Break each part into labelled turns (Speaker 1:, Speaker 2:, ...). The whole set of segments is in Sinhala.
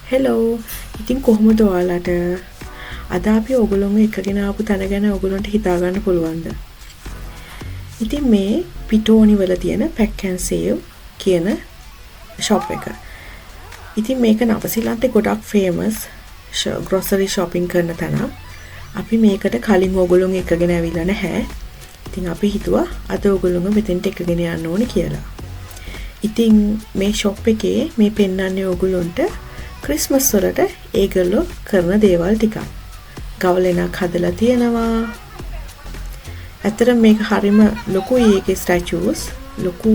Speaker 1: හෙලෝ ඉතින් කොහොමද ඔයාලට අද අපි ඔයගොල්ලෝම එකගෙන ආපු තැන ගැන ඔයගොල්ලන්ට හිතා ගන්න පුළුවන්ද? ඉතින් මේ පිටෝනි වල තියෙන පැක් ඇන් සේව් කියන ෂොප් එක. ඉතින් මේක නවසීලන්තේ ගොඩක් ෆේමස් ග්‍රොසරි shopping කරන තැන. අපි මේකට කලින් ඔයගොල්ලෝම එකගෙන ඇවිල්ලා නැහැ. ඉතින් අපි හිතුවා අද ඔයගොල්ලෝම මෙතෙන්ට එකගෙන යන්න ඕනේ කියලා. ඉතින් මේ ෂොප් එකේ මේ පෙන්නන්නේ ඔයගොල්ලන්ට ක්‍රිස්මස් වලට ඒගොල්ලෝ කරන දේවල් ටිකක්. ගවලෙනක් හදලා තියෙනවා. ඇත්තටම මේක හරිම ලොකුයි ඒකේ ස්ටැචුස්. ලොකු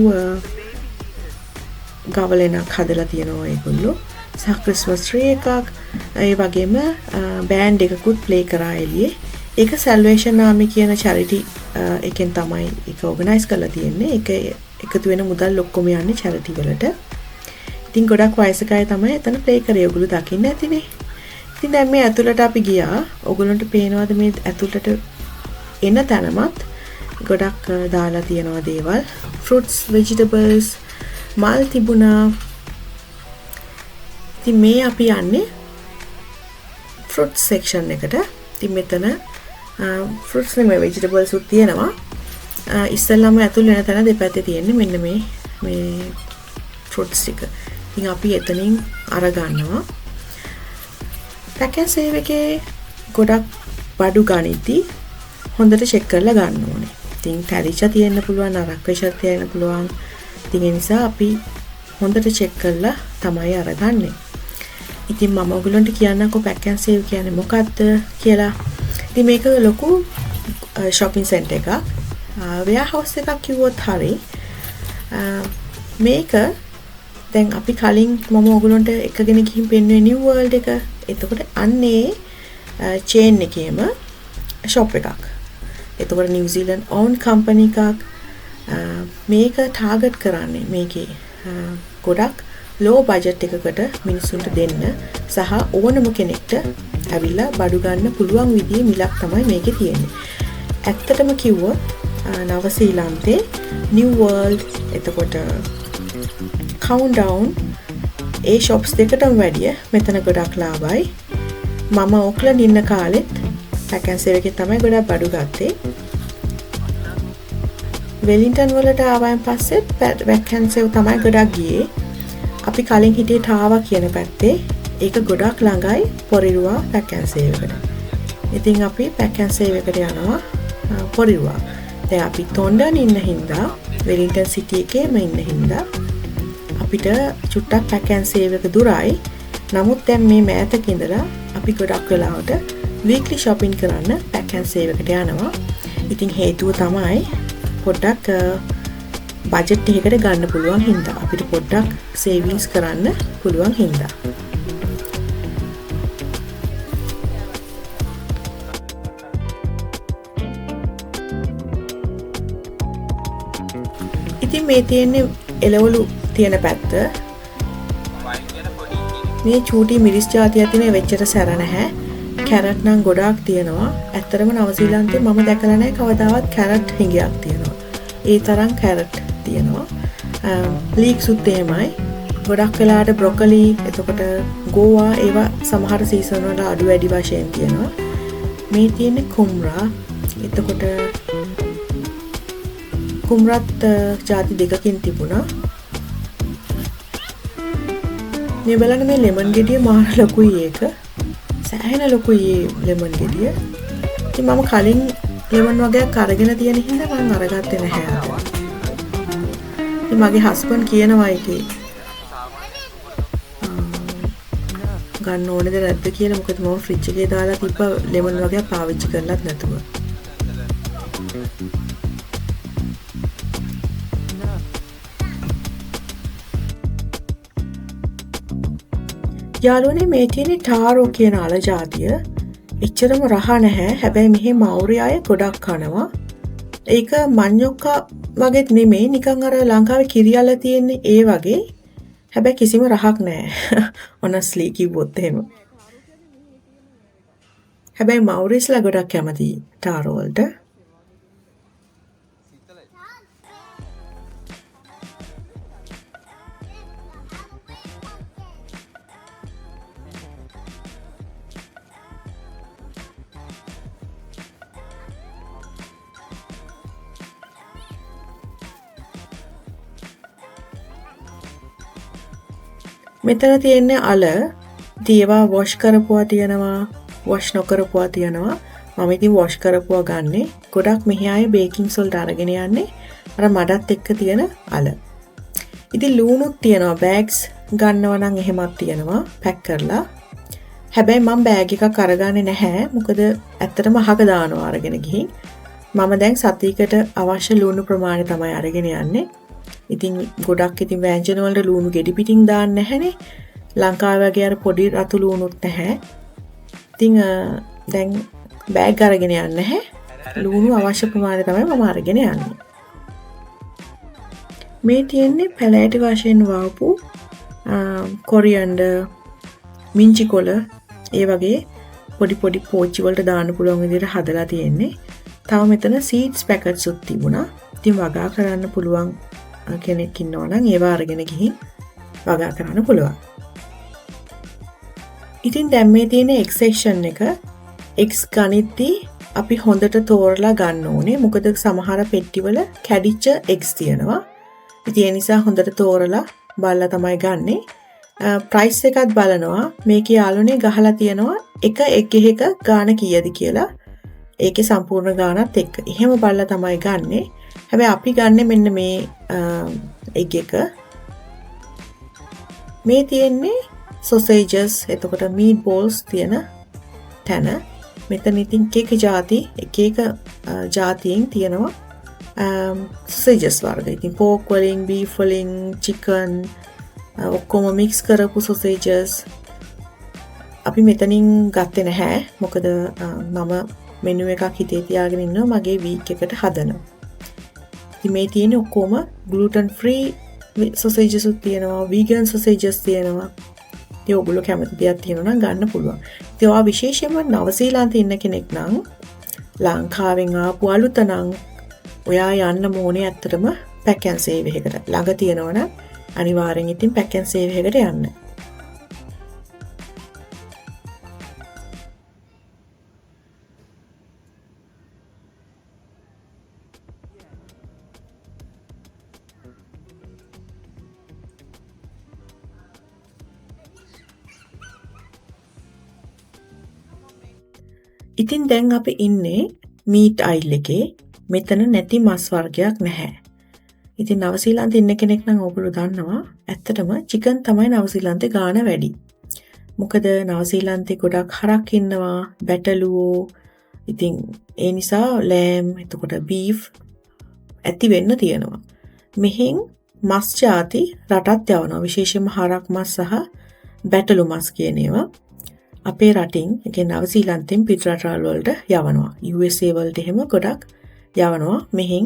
Speaker 1: ගවලෙනක් හදලා තියෙනවා ඒගොල්ලෝ. සහ ක්‍රිස්මස් ට්‍රී එකක් ඒ වගේම බෑන්ඩ් එකකුත් ප්ලේ කරා එළියේ. ඒක සල්වේෂන් ආමි කියන චැරිටි එකෙන් තමයි ඒක ඕගනයිස් කරලා තියෙන්නේ. ඒක එකතු වෙන මුදල් ඔක්කොම යන්නේ චැරිටි වලට. ඉතින් ගොඩක් වයසක අය තමයි එතන ප්ලේ කරේ. ඔයගොල්ලෝ දකින්න ඇතිනේ. ඉතින් දැන් මේ ඇතුළට අපි ගියා. ඔයගොල්ලන්ට පේනවද මේ ඇතුළට එන තැනමත් ගොඩක් දාලා තියෙනවා දේවල්. fruits, vegetables, මල් තිබුණා. ඉතින් මේ අපි යන්නේ fruit section එකට. ඉතින් මෙතන fruits නෙමෙයි vegetables උත් තියෙනවා. ඉස්සෙල්ලාම ඇතුළ වෙන තැන දෙපැත්තේ තියෙන්නේ මෙන්න මේ fruits ටික. ඉතින් අපි එතනින් අර ගන්නවා. පැක් ඇන් සේව් එකේ ගොඩක් බඩු ගනිද්දි හොඳට චෙක් කරලා ගන්න ඕනේ. ඉතින් තැරිචා තියෙන්න පුළුවන්, නරක් ප්‍රෙෂර් තියෙන්න පුළුවන්. ඉතින් ඒ නිසා අපි හොඳට චෙක් කරලා තමයි අරගන්නේ. ඉතින් මම ඔයගලන්ට කියන්නම්කෝ පැක් ඇන් සේව් කියන්නේ මොකක්ද කියලා. ඉතින් මේක ලොකු shopping center එකක්. warehouse එකක් කිව්වොත් හරි. මේක දැන් අපි කලින් මම ඔයගලන්ට එකගෙන ගිහින් පෙන්නුවේ New World එක. එතකොට අන්නේ චේන් එකේම ෂොප් එකක්. එතකොට New Zealand owned company එකක්. මේක ටාගට් කරන්නේ මේකේ ගොඩක් low budget එකකට මිනිස්සුන්ට දෙන්න සහ ඕනම කෙනෙක්ට ඇවිල්ලා බඩු ගන්න පුළුවන් විදිහේ මිලක් තමයි මේකේ තියෙන්නේ. ඇත්තටම කිව්වොත් නවසීලන්තේ New World එතකොට countdown ඒ shops දෙකටම වැඩිය මෙතන ගොඩක් ලාභයි. මම ඕක්ලන්ඩ් ඉන්න කාලෙත් පැක් ඇන් සේව් එකේ තමයි ගොඩක් බඩු ගත්තේ. වෙලින්ටන් වලට ආවයින් පස්සෙත් පැක් ඇන් සේව් තමයි ගොඩක් ගියේ. අපි කලින් හිටියේ ටාවා කියන පැත්තේ. ඒක ගොඩක් ළඟයි පොරිරුවා පැක් ඇන් සේව් එකට. ඉතින් අපි පැක් ඇන් සේව් එකට යනවා පොරිරුවා. දැන් අපි තොණ්ඩන් ඉන්න හින්දා වෙලින්ටන් සිටි එකේම ඉන්න හින්දා අපිට චුට්ටක් පැක් ඇන් සේව් එක දුරයි. නමුත් දැන් මේ මෑතක ඉඳලා අපි ගොඩක් වෙලාවට වීක්ලි shopping කරන්න පැක් ඇන් සේව් එකට යනවා. ඉතින් හේතුව තමයි පොඩ්ඩක් බජට් එකකට ගන්න පුළුවන් හින්දා. අපිට පොඩ්ඩක් සේවිංස් කරන්න පුළුවන් හින්දා. ඉතින් මේ තියෙන්නේ එළවලු තියෙන පැත්ත. මේ චූටි මිරිස් ජාතියක් තියෙන වෙච්චට සැර නැහැ. කැරට් නම් ගොඩාක් තියෙනවා. ඇත්තටම නවසීලන්තේ මම දැකලා නැහැ කවදාවත් කැරට් හිඟයක් තියෙනවා. ඒ තරම් කැරට් තියෙනවා. ලීක්ස් උත් එහෙමයි. ගොඩක් වෙලාවට බ්‍රොකොලි, එතකොට ගෝවා ඒවා සමහර සීසන් වල අඩු වැඩි වශයෙන් තියෙනවා. මේ තියෙන්නේ කුම්රා. එතකොට කුම්රත් ಜಾති දෙකකින් තිබුණා. මේ බලන්න මේ ලෙමන් ගෙඩිය මාර ලොකුයි ඒක. සෑහෙන ලොකුයි ලෙමන් ගෙඩිය. ඉතින් මම කලින් ලෙමන් වගේක් අරගෙන තියෙන හින්දා මම අරගත්තේ නැහැ අද. ඉතින් මගේ හස්බන්ඩ් කියනවා ඒකේ ගන්න ඕනේද නැද්ද කියලා. මොකද මම ෆ්‍රිජ් එකේ දාලා තිබ්බ ලෙමන් වගේක් පාවිච්චි කරලත් නැතුව. යාළුවනේ මේ තියෙන ටාරෝ කියන අල ජාතිය එච්චරම රහ නැහැ. හැබැයි මෙහි මවුරි අය ගොඩක් කනවා. ඒක මඤ්ඤොක්කා වගේත් නෙමෙයි, නිකන් අර ලංකාවේ කිරි අල තියෙන්නේ ඒ වගේ. හැබැයි කිසිම රහක් නැහැ. honestly කිව්වොත් එහෙම. හැබැයි මවුරිස්ලා ගොඩක් කැමති ටාරෝ වලට. මෙතන තියෙන්නේ අල. ඉතින් ඒවා වොෂ් කරපුවා තියෙනවා, වොෂ් නොකරපුවා තියෙනවා. මම ඉතින් වොෂ් කරපුවා ගන්නෙ. ගොඩක් මෙහි ආයේ බේකින් සෝල්ට් අරගෙන යන්නේ අර මඩත් එක්ක තියෙන අල. ඉතින් ලූණුත් තියෙනවා. බෑග්ස් ගන්නවා නම් එහෙමත් තියෙනවා පැක් කරලා. හැබැයි මම බෑග් එකක් අරගන්නේ නැහැ. මොකද ඇත්තටම අහක දානවා අරගෙන ගිහින්. මම දැන් සතියකට අවශ්‍ය ලූණු ප්‍රමාණය තමයි අරගෙන යන්නේ. ඉතින් ගොඩක් ඉතින් ව්‍යංජන වලට ලූණු ගෙඩි පිටින් දාන්නේ නැහනේ. ලංකාවේ වගේ අර පොඩි රතු ලූණුත් නැහැ. ඉතින් දැන් බෑග් අරගෙන යන්නේ නැහැ. ලූණු අවශ්‍ය ප්‍රමාණය තමයි මම අරගෙන යන්නේ. මේ තියෙන්නේ පැලෑටි වශයෙන් වවපු කොරියන්ඩර්, මිංචි කොළ, ඒ වගේ පොඩි පොඩි පෝච්චි වලට දාන්න පුළුවන් විදිහට හදලා තියෙන්නේ. තව මෙතන සීඩ්ස් පැකට්ස් උත් තිබුණා. ඉතින් වගා කරන්න පුළුවන් කෙනෙක් ඉන්නවා නම් ඒවා අරගෙන ගිහින් වගා කරන්න පුළුවන්. ඉතින් දැන් මේ තියෙන X section එක X ගණිද්දී අපි හොඳට තෝරලා ගන්න ඕනේ. මොකද සමහර පෙට්ටිවල කැඩිච්ච X තියෙනවා. ඉතින් ඒ නිසා හොඳට තෝරලා බලලා තමයි ගන්නෙ. ප්‍රයිස් එකත් බලනවා. මේකේ යාළුවනේ ගහලා තියෙනවා එක ගාන කීයද කියලා. ඒකේ සම්පූර්ණ ගානත් එක්ක. එහෙම බලලා තමයි ගන්නෙ. හැබැයි අපි ගන්නෙ මෙන්න මේ එක. මේ තියෙන්නේ sausages, එතකොට meatballs තියෙන තැන. මෙතන ඉතින් එක જાති එක જાතියෙන් තියෙනවා sausages වර්ග. ඉතින් pork වලින්, beef වලින්, chicken ඔක්කොම mix කරපු sausages. අපි මෙතනින් ගත්තේ නැහැ. මොකද මම මෙනු එකක් හිතේ තියාගෙන ඉන්නවා මගේ week එකට හදන. ඉතින් මේ තියෙන්නේ ඔක්කොම gluten free sausages උත් තියෙනවා, vegan sausages තියෙනවා. ඉතින් ඔයගොල්ලෝ කැමති දෙයක් තියෙනවා නම් ගන්න පුළුවන්. ඉතින් ඔයා විශේෂයෙන්ම නවසීලන්තේ ඉන්න කෙනෙක් නම් ලංකාවෙන් ආපු අලුත නම් ඔයා යන්න ඕනේ ඇත්තටම pack and save එකකට. ළඟ තියෙනවා නම් අනිවාර්යෙන් ඉතින් pack and save එකකට යන්න. ඉතින් දැන් අපි ඉන්නේ මීට් අයිල් එකේ. මෙතන නැති මස් වර්ගයක් නැහැ. ඉතින් නවසීලන්තේ ඉන්න කෙනෙක් නම් ඕගොල්ලෝ දන්නවා ඇත්තටම චිකන් තමයි නවසීලන්තේ ගාණ වැඩි. මොකද නවසීලන්තේ ගොඩක් හරක් ඉන්නවා, බැටළුවෝ. ඉතින් ඒ නිසා ලෑම්, එතකොට බීෆ් ඇති වෙන්න තියෙනවා. මෙහෙන් මස් ಜಾති රටත් යවනවා. විශේෂයෙන්ම හරක් මස් සහ බැටළු මස් කියන ඒවා. අපේ රටින් ඒ නවසීලන්තෙන් පිට රටවල් වලට යවනවා. USA වලට එහෙම ගොඩක් යවනවා. මෙහෙන්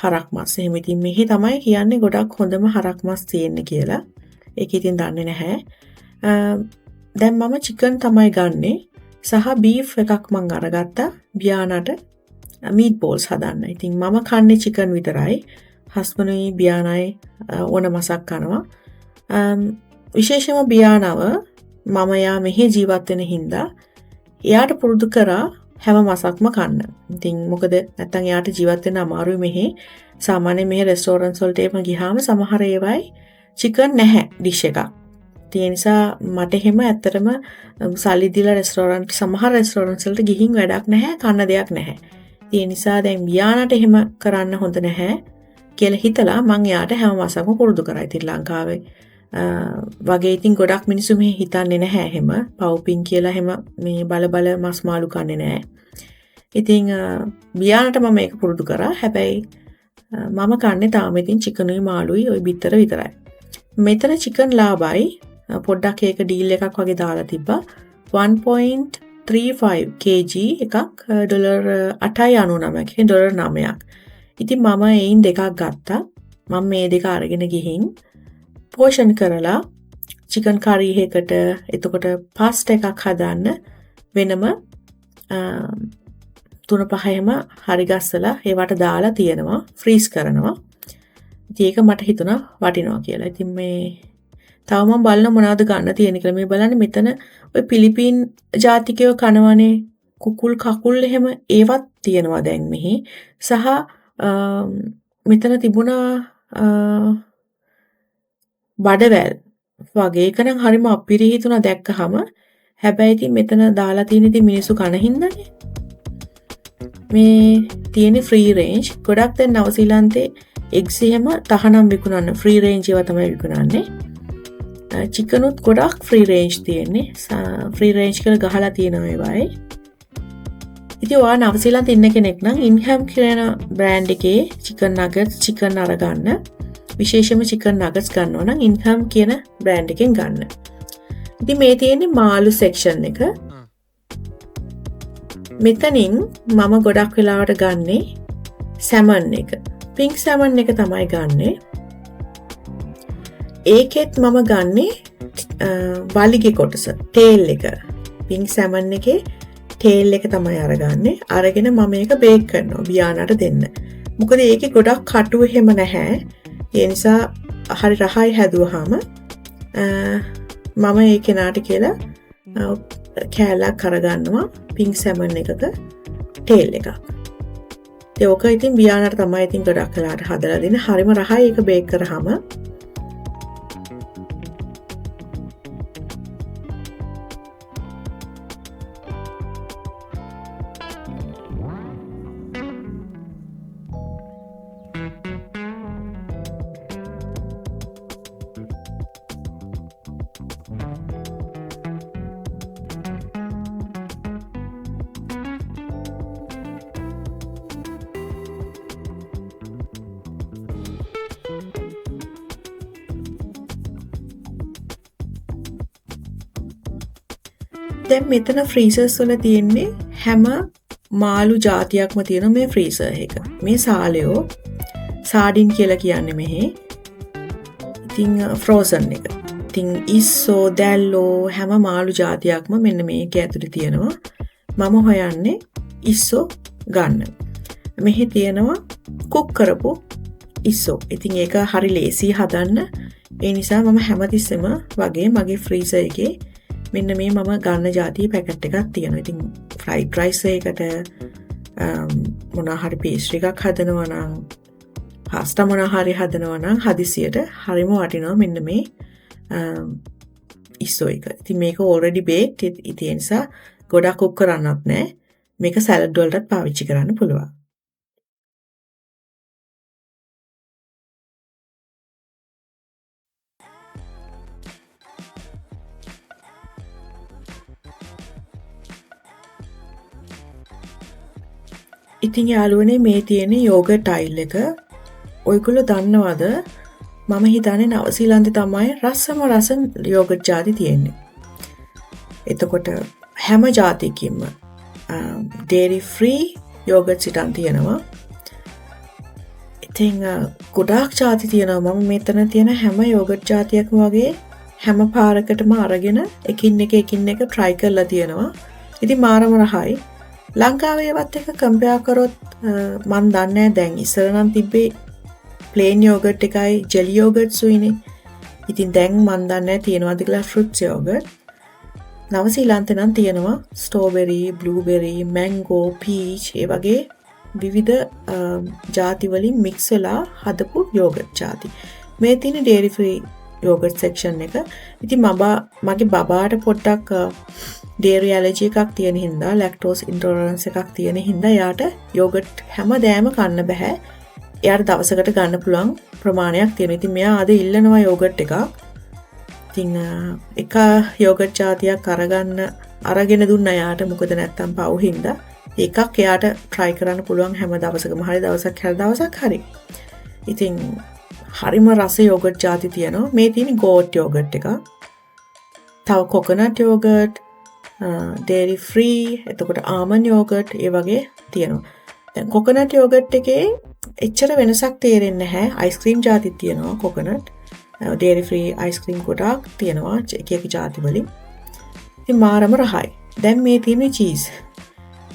Speaker 1: හරක් මස්. එහෙම ඉතින් මෙහි තමයි කියන්නේ ගොඩක් හොඳම හරක් මස් තියෙන්නේ කියලා. ඒක ඉතින් දන්නේ නැහැ. දැන් මම චිකන් තමයි ගන්නෙ. සහ බීෆ් එකක් මං අරගත්තා බියානට මීට්බෝල්ස් හදන්න. ඉතින් මම කන්නේ චිකන් විතරයි. හස්බන්ඩ්යි බියානයි ඕන මසක් කනවා. විශේෂයෙන්ම බියානව මම යා මෙහි ජීවත් වෙන හින්දා එයාට පුරුදු කරා හැම මසක්ම කන්න. ඉතින් මොකද නැත්තම් එයාට ජීවත් වෙන්න අමාරුයි මෙහි. සාමාන්‍යයෙන් මෙහි රෙස්ටෝරන්ට්ස් වලට එහෙම ගියාම සමහර ඒවායි චිකන් නැහැ ඩිෂ් එකක්. ඒ නිසා මට එහෙම ඇත්තටම සල්ලි දීලා රෙස්ටෝරන්ට් සමහර රෙස්ටෝරන්ට්ස් වලට ගිහින් වැඩක් නැහැ, කන්න දෙයක් නැහැ. ඒ නිසා දැන් බියානට එහෙම කරන්න හොඳ නැහැ කියලා හිතලා මං එයාට හැම මාසෙකම පුරුදු කරා. ඉතින් ලංකාවේ වගේ ඉතින් ගොඩක් මිනිස්සු මේ හිතන්නේ නැහැ එහෙම පව්පින් කියලා එහෙම මේ බල මස් මාළු කන්නේ නැහැ. ඉතින් බියානට මම මේක පුරුදු කරා. හැබැයි මම කන්නේ තාම ඉතින් චිකනුයි මාළුයි ওই බිත්තර විතරයි. මෙතන චිකන් ලාභයි පොඩ්ඩක් ඒක ඩීල් එකක් වගේ දාලා තිබ්බා. 1.35 kg එකක් ඩොලර් 8.99 ඩොලර් 9ක්. ඉතින් මම එයින් දෙකක් ගත්තා. මම මේ දෙක අරගෙන ගිහින් පෝෂන් කරලා චිකන් කරි එකකට එතකොට පාස්ටා එකක් හදන්න වෙනම 3-5ම හරි ගස්සලා ඒවට දාලා තියෙනවා ෆ්‍රීස් කරනවා. ඉතින් ඒක මට හිතුණා වටිනවා කියලා. ඉතින් මේ තව මම බලන මොනවද ගන්න තියෙන කියලා මේ බලන්නේ මෙතන ඔය පිලිපීන් ජාතිකයෝ කනවනේ කුකුල් කකුල් එහෙම ඒවත් තියෙනවා දැන් මෙහි. සහ මෙතන තිබුණා බඩවැල් වගේ ඒක නම් හරිම අපිරිහිතුණා දැක්කහම. හැබැයි ඉතින් මෙතන දාලා තියෙන ඉතින් මිනිස්සු කන හින්දානේ. මේ තියෙන ෆ්‍රී රේන්ජ් ගොඩක් දැන් නවසීලන්තේ එග්ස් එහෙම තහනම් විකුණන්න ෆ්‍රී රේන්ජ් ඒවා තමයි විකුණන්නේ. චිකනුත් ගොඩක් ෆ්‍රී රේන්ජ් තියෙන්නේ. ෆ්‍රී රේන්ජ් කියලා ගහලා තියෙනවා ඒවායි. ඉතින් ඔයා නවසීලන්තේ ඉන්න කෙනෙක් නම් ඉන්හැම් කියන බ්‍රෑන්ඩ් එකේ චිකන් නගට්ස් චිකන් අරගන්න. විශේෂයෙන්ම චිකන් නගට්ස් ගන්නවා නම් ඉන්හැම් කියන බ්‍රෑන්ඩ් එකෙන් ගන්න. ඉතින් මේ තියෙන්නේ මාළු සෙක්ෂන් එක. මෙතනින් මම ගොඩක් වෙලාවට ගන්නේ සැමන් එක. පින්ක් සැමන් එක තමයි ගන්නෙ. ඒකෙත් මම ගන්නේ වලිගේ කොටස, ටේල් එක. පින්ක් සැමන් එකේ ටේල් එක තමයි අරගන්නේ. අරගෙන මම මේක බේක් කරනවා බියානට දෙන්න. මොකද ඒකේ ගොඩක් කටු එහෙම නැහැ. ඒ නිසා හරි රහයි හැදුවාම මම ඒ කෙනාට කියලා කෑල්ලක් අරගන්නවා පින්ක් සැමන් එකක ටේල් එකක්. ඒක ඉතින් බියානට තමයි ඉතින් ගොඩක් වෙලාට හදලා දෙන්නේ. හරිම රහයි ඒක බේක් කරාම. දැන් මෙතන ෆ්‍රීසර්ස් වල තියෙන්නේ හැම මාළු జాතියක්ම තියෙන මේ ෆ්‍රීසර් එක. මේ සාලයෝ සාඩින් කියලා කියන්නේ මෙහි. ඉතින් ෆ්‍රෝසන් එක. ඉතින් ඉස්සෝ දැල්ලෝ හැම මාළු జాතියක්ම මෙන්න මේක ඇතුලේ තියෙනවා. මම හොයන්නේ ඉස්සෝ ගන්න. මෙහි තියෙනවා කුක් කරපු ඉස්සෝ. ඉතින් ඒක හරි ලේසි හදන්න. ඒ නිසා මම හැමතිස්සෙම වගේ මගේ ෆ්‍රීසර් එකේ මෙන්න මේ මම ගන්න જાතිය පැකට් එකක් තියෙනවා. ඉතින් ෆ්‍රයිඩ් රයිස් එකකට මොනවා හරි පේස්ට්‍රි එකක් හදනවා නම් පාස්තා මොනවා හරි හදනවා නම් හදිසියට හරිම වටිනවා මෙන්න මේ ඉස්සෝ එක. ඉතින් මේක already baked. ඉතින් ඒ නිසා ගොඩක් කුක් කරන්නත් නැහැ. මේක සලාඩ් වලටත් පාවිච්චි කරන්න පුළුවන්. ඉතින් යාළුවනේ මේ තියෙන යෝගට් අයිල් එක ඔයගොල්ලෝ දන්නවද මම හිතන්නේ නවසීලන්තේ තමයි රසම රස යෝගට් ಜಾති තියෙන්නේ. එතකොට හැම ಜಾතියකින්ම dairy free යෝගට් සිටන් තියෙනවා. ඉතින් ගොඩාක් ಜಾති තියෙනවා. මම මෙතන තියෙන හැම යෝගට් ಜಾතියක්ම වගේ හැම පාරකටම අරගෙන එකින් එක try කරලා තියෙනවා. ඉතින් මාරම රහයි. ලංකාවේ ඒවත් එක කම්පෙයාර් කරොත් මන් දන්නේ දැන් ඉස්සර නම් තිබ්බේ ප්ලේන් යෝගට් එකයි ජෙලි යෝගට්ස් උයිනේ. ඉතින් දැන් මන් දන්නේ තියෙනවද කියලා ෆෘට්ස් යෝගට්. නවසීලන්තේ නම් තියෙනවා ස්ට්‍රෝබෙරි, බ්ලූබෙරි, මැංගෝ, පීච් ඒ වගේ විවිධ ಜಾති වලින් මික්ස් වෙලා හදපු යෝගට් ಜಾති. මේ තියෙන ඩේරි ෆ්‍රී යෝගට් සෙක්ෂන් එක. ඉතින් මගේ බබාට පොඩ්ඩක් ඩේරි ඇලර්ජි එකක් තියෙන හින්දා ලැක්ටෝස් ඉන්ටොලරන්ස් එකක් තියෙන හින්දා යාට යෝගට් හැමදාම කන්න බෑ. එයාට දවසකට ගන්න පුළුවන් ප්‍රමාණයක් තියෙනවා. ඉතින් මෙයා අද ඉල්ලනවා යෝගට් එකක්. ඉතින් එක යෝගට් జాතියක් අරගෙන දුන්නා යාට. මොකද නැත්තම් පව් හින්දා එකක් එයාට try කරන්න පුළුවන් හැම දවසකම හරි දවසක් හරි. ඉතින් හරිම රස යෝගට් ಜಾති තියෙනවා. මේ තියෙන goat යෝගට් එක. තව coconut yogurt, dairy free, එතකොට almond yogurt ඒ වගේ තියෙනවා. දැන් coconut yogurt එකේ එච්චර වෙනසක් තේරෙන්නේ නැහැ. ice cream ಜಾති තියෙනවා coconut. dairy free ice cream ගොඩක් තියෙනවා එක ಜಾති වලින්. ඉතින් මාරම රහයි. දැන් මේ තියෙන cheese.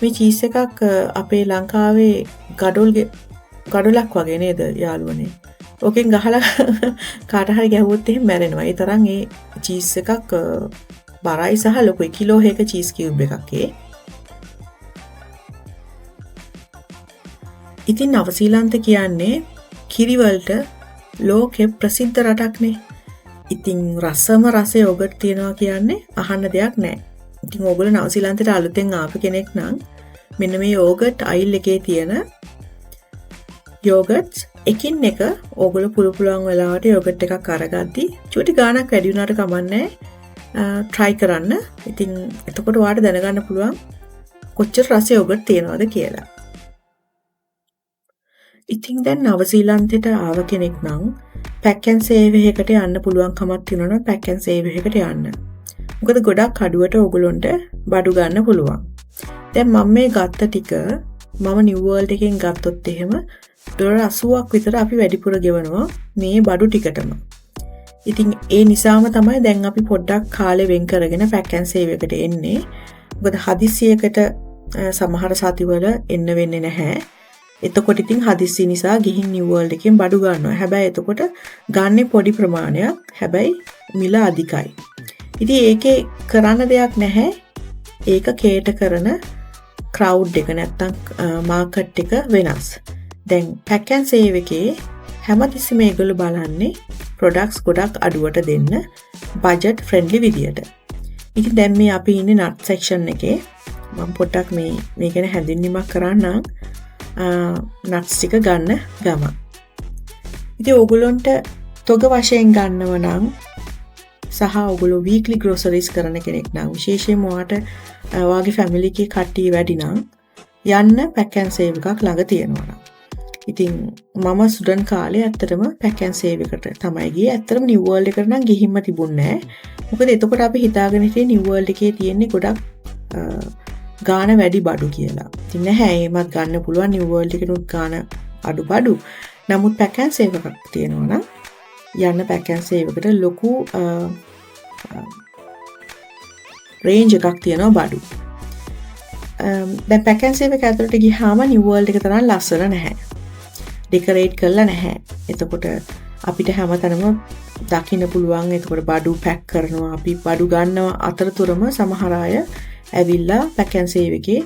Speaker 1: මේ cheese එකක් අපේ ලංකාවේ ගඩොලක් වගේ නේද යාළුවනේ. ඕකෙන් ගහලා කාට හරි ගැහුවොත් එහෙම මැරෙනවා. ඒ තරම් ඒ cheese එකක් බරයි සහ ලොකුයි. කිලෝ එකක cheese cube එකක් ඒ. ඉතින් නවසීලන්ත කියන්නේ කිරි වලට ලෝකෙ ප්‍රසිද්ධ රටක්නේ. ඉතින් රසම රස යෝගට් තියෙනවා කියන්නේ අහන්න දෙයක් නැහැ. ඉතින් ඕගොල්ලෝ නවසීලන්තයට අලුතෙන් ආපු කෙනෙක් නම් මෙන්න මේ යෝගට් අයිල් එකේ තියෙන යෝගට්ස් එකින් එක ඕගොල්ලෝ පුළුවන් වෙලාවට යෝගට් එකක් අරගද්දි චූටි ගාණක් වැඩි වුණාට කමන්නේ try කරන්න. ඉතින් එතකොට ඔයාලට දැනගන්න පුළුවන් කොච්චර රස යෝගට් තියෙනවද කියලා. ඉතින් දැන් නවසීලන්තයට ආව කෙනෙක් නම් පැක් ඇන්ඩ් සේව් එකකට යන්න පුළුවන් කමක් තියෙනවා නම් පැක් ඇන්ඩ් සේව් එකට යන්න. මොකද ගොඩක් අඩුවට ඕගොල්ලොන්ට බඩු ගන්න පුළුවන්. දැන් මම මේ ගත්ත ටික මම නිව් වර්ල්ඩ් එකෙන් ගත්තොත් එහෙම $80ක් විතර අපි වැඩිපුර ගෙවනවා මේ බඩු ටිකටම. ඉතින් ඒ නිසාම තමයි දැන් අපි පොඩ්ඩක් කාලේ වෙන් කරගෙන පැක් ඇන්ඩ් සේව් එකට එන්නේ. මොකද හදිස්සියකට සමහර සතිවල එන්න වෙන්නේ නැහැ. එතකොට ඉතින් හදිස්සි නිසා ගිහින් නිව් වර්ල්ඩ් එකෙන් බඩු ගන්නවා. හැබැයි එතකොට ගන්නේ පොඩි ප්‍රමාණයක්. හැබැයි මිල අධිකයි. ඉතින් ඒකේ කරන්න දෙයක් නැහැ. ඒක කේට කරන ක්‍රවුඩ් එක නැත්තම් මාකට් එක වෙනස්. දැන් පැක් ඇන්ඩ් සේව් එකේ හැමතිස්සෙම මේගොල්ලෝ බලන්නේ ප්‍රොඩක්ට්ස් ගොඩක් අඩුවට දෙන්න බජට් ෆ්‍රෙන්ඩ්ලි විදියට. ඉතින් දැන් මේ අපි ඉන්නේ නට් සෙක්ෂන් එකේ. මම පොඩ්ඩක් මේ ගැන හැඳින්වීමක් කරන්නම්. නට්ස් ටික ගන්න ගම. ඉතින් ඕගොල්ලොන්ට තොග වශයෙන් ගන්නව නම් සහ ඕගොල්ලෝ වීක්ලි ග්‍රොසරිස් කරන කෙනෙක් නම් විශේෂයෙන්ම ඔයාගේ ෆැමිලි එකේ කට්ටිය වැඩි නම් යන්න පැක් ඇන්ඩ් සේව් එකක් ළඟ තියෙනවා නම්. ඉතින් මම ස්ටුඩන්ට් කාලේ ඇත්තටම පැක් ඇන්ඩ් සේව් එකට තමයි ගියේ. ඇත්තටම නිව් වර්ල්ඩ් එකට නම් ගිහින්ම තිබුණේ නැහැ. මොකද එතකොට අපි හිතාගෙන හිටියේ නිව් වර්ල්ඩ් එකේ තියෙන්නේ ගොඩක් ගාන වැඩි බඩු කියලා. ඉතින් නැහැ එහෙමත් ගන්න පුළුවන් නිව් වර්ල්ඩ් එකේනුත් ගාන අඩු බඩු. නමුත් පැක් ඇන්ඩ් සේව් එකක් තියෙනවා නම් යන්න පැක් ඇන්ඩ් සේව් එකට ලොකු රේන්ජ් එකක් තියෙනවා බඩු. දැන් පැක් ඇන්ඩ් සේව් එක ඇතුළට ගියාම නිව් වර්ල්ඩ් එක තරම් ලස්සන නැහැ. ඩෙකොරේට් කරලා නැහැ. එතකොට අපිට හැමතැනම දකින්න පුළුවන් එතකොට බඩු පැක් කරනවා අපි බඩු ගන්නවා අතරතුරම සමහර අය ඇවිල්ලා පැක් ඇන්ඩ් සේව් එකේ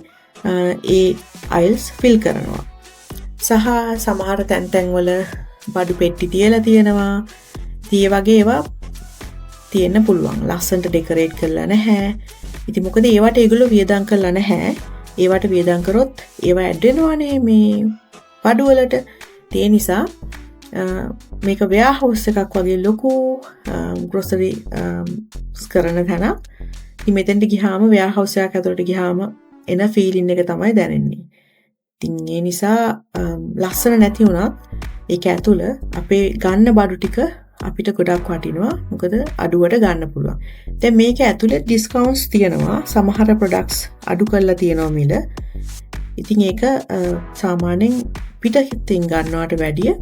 Speaker 1: ඒ අයිල්ස් ෆිල් කරනවා. සහ සමහර තැන් වල බඩු පෙට්ටි තියලා තියෙනවා. ඒ වගේ ඒවා තියෙන්න පුළුවන්. ලස්සනට ඩෙකොරේට් කරලා නැහැ. ඉතින් මොකද ඒවට ඒගොල්ලෝ වියදම් කරලා නැහැ. ඒවට වියදම් කරොත් ඒවා ඇඩ් වෙනවානේ මේ බඩු වලට. ඒ නිසා මේක වෙයාහවුස් එකක් වගේ ලොකු ග්‍රොසරි කරන තැනක්. ඉතින් මෙතෙන්ට ගියාම වෙයාහවුස් එකක් ඇතුළට ගියාම එන ෆීලින් එක තමයි දැනෙන්නේ. ඉතින් ඒ නිසා ලස්සන නැති වුණත් ඒක ඇතුළ අපේ ගන්න බඩු ටික අපිට ගොඩක් වටිනවා. මොකද අඩුවට ගන්න පුළුවන්. දැන් මේක ඇතුළේ ඩිස්කවුන්ට්ස් තියෙනවා. සමහර ප්‍රොඩක්ට්ස් අඩු කරලා තියෙනවා මිල. ඉතින් ඒක සාමාන්‍යයෙන් පිටින් ගන්නවට වැඩිය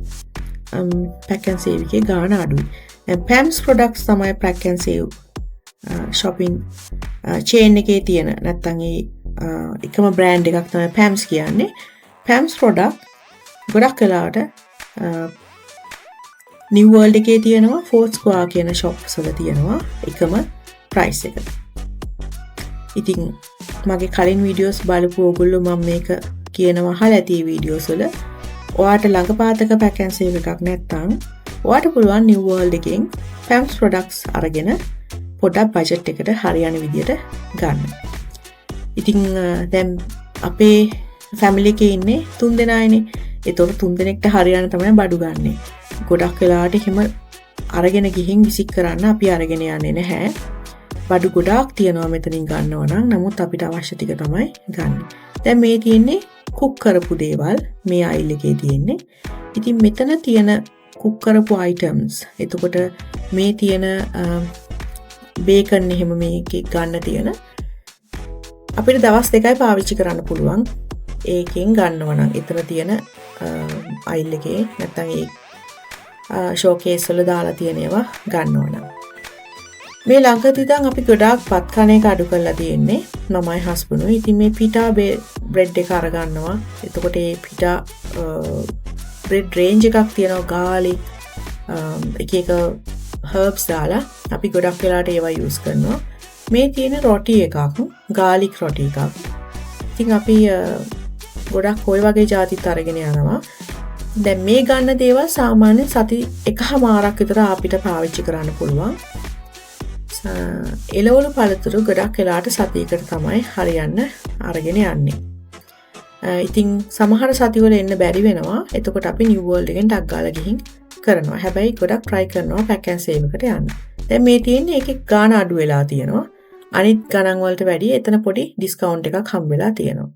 Speaker 1: පැක් ඇන්ඩ් සේව් එකේ ගාණ අඩුයි. දැන් පැම්ස් ප්‍රොඩක්ට්ස් තමයි pack and save shopping chain එකේ තියෙන නැත්තම් ඒ එකම බ්‍රෑන්ඩ් එකක් තමයි පැම්ස් කියන්නේ. පැම්ස් product ගොඩක් වෙලාවට නිව් වර්ල්ඩ් එකේ තියෙනවා ෆෝර්ත් ස්ක්වයර් කියන shops වල තියෙනවා එකම price එක. ඉතින් මගේ කලින් වීඩියෝස් බලපු ඕගොල්ලෝ මම මේක කියනවා අහලා ඇති වීඩියෝස් වල ඔයාට ළඟපාතක පැක් ඇන්ඩ් සේව් එකක් නැත්තම් ඔයාට පුළුවන් නිව් වර්ල්ඩ් එකෙන් පැම්ස් products අරගෙන පොඩක් බජට් එකට හරියන විදියට ගන්න. ඉතින් දැන් අපේ ෆැමිලි එකේ ඉන්නේ 3 දෙනායිනේ. ඒතකොට 3 දෙනෙක්ට හරියන තමයි බඩු ගන්නෙ. ගොඩක් වෙලාවට එහෙම අරගෙන ගිහින් විසික් කරන්න අපි අරගෙන යන්නේ නැහැ. බඩු ගොඩාක් තියනවා මෙතනින් ගන්නවා නම්. නමුත් අපිට අවශ්‍ය ටික තමයි ගන්න. දැන් මේ තියෙන්නේ කුක් කරපු දේවල් මේ අයිල් එකේ තියෙන්නේ. ඉතින් මෙතන තියෙන කුක් කරපු අයිටම්ස්. එතකොට මේ තියෙන බේකන් එහෙම මේකේ ගන්න තියෙන අපිට දවස් 2යි පාවිච්චි කරන්න පුළුවන්. ඒකෙන් ගන්නවා නම් එතන තියෙන අයිල් එකේ නැත්තම් ඒ ෂෝකේස් වල දාලා තියෙන ඒවා ගන්නවා නම් මේ ළඟදී දැන් අපි ගොඩාක් පත් කන එක අඩු කරලා තියෙන්නේ මමයි හස්බන්ඩ්ුයි. ඉතින් මේ පිටා බ්‍රෙඩ් එක අරගන්නවා. එතකොට මේ පිටා බ්‍රෙඩ් රේන්ජ් එකක් තියෙනවා. ගාලික් එක herbs දාලා අපි ගොඩක් වෙලාට ඒවා යූස් කරනවා. මේ තියෙන රොටි එකක් ගාලික් රොටි එකක්. ඉතින් අපි ගොඩක් ওই වගේ જાතිත් අරගෙන යනවා. දැන් මේ ගන්න දේවල් සාමාන්‍යයෙන් සති එකහමාරක් විතර අපිට පාවිච්චි කරන්න පුළුවන්. එළවලු පළතුරු ගොඩක් වෙලාට සතියකට තමයි හරියන්න අරගෙන යන්නේ. ඉතින් සමහර සතිවල එන්න බැරි වෙනවා. එතකොට අපි නිව් වර්ල්ඩ් එකෙන් ටක් ගාලා ගිහින් කරනවා. හැබැයි ගොඩක් try කරනවා පැක් ඇන්ඩ් සේව් එකට යන්න. දැන් මේ තියෙන්නේ ඒකේ ගාණ අඩු වෙලා තියෙනවා. අනිත් ගණන් වලට වැඩිය එතන පොඩි ඩිස්කවුන්ට් එකක් හම්බ වෙලා තියෙනවා.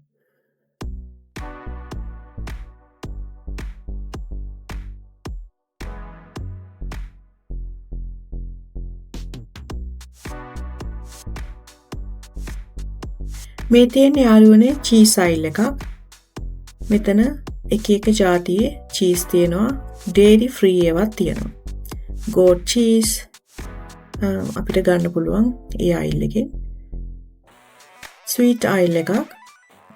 Speaker 1: මේ තියෙන්නේ යාළුවනේ චීස් අයිල් එකක්. මෙතන එක එක ජාතියේ චීස් තියෙනවා. ඩේරි ෆ්‍රී ඒවාත් තියෙනවා. ගෝඩ් චීස් අපිට ගන්න පුළුවන් ඒ අයිල් එකෙන්. ස්වීට් අයිල් එකක්.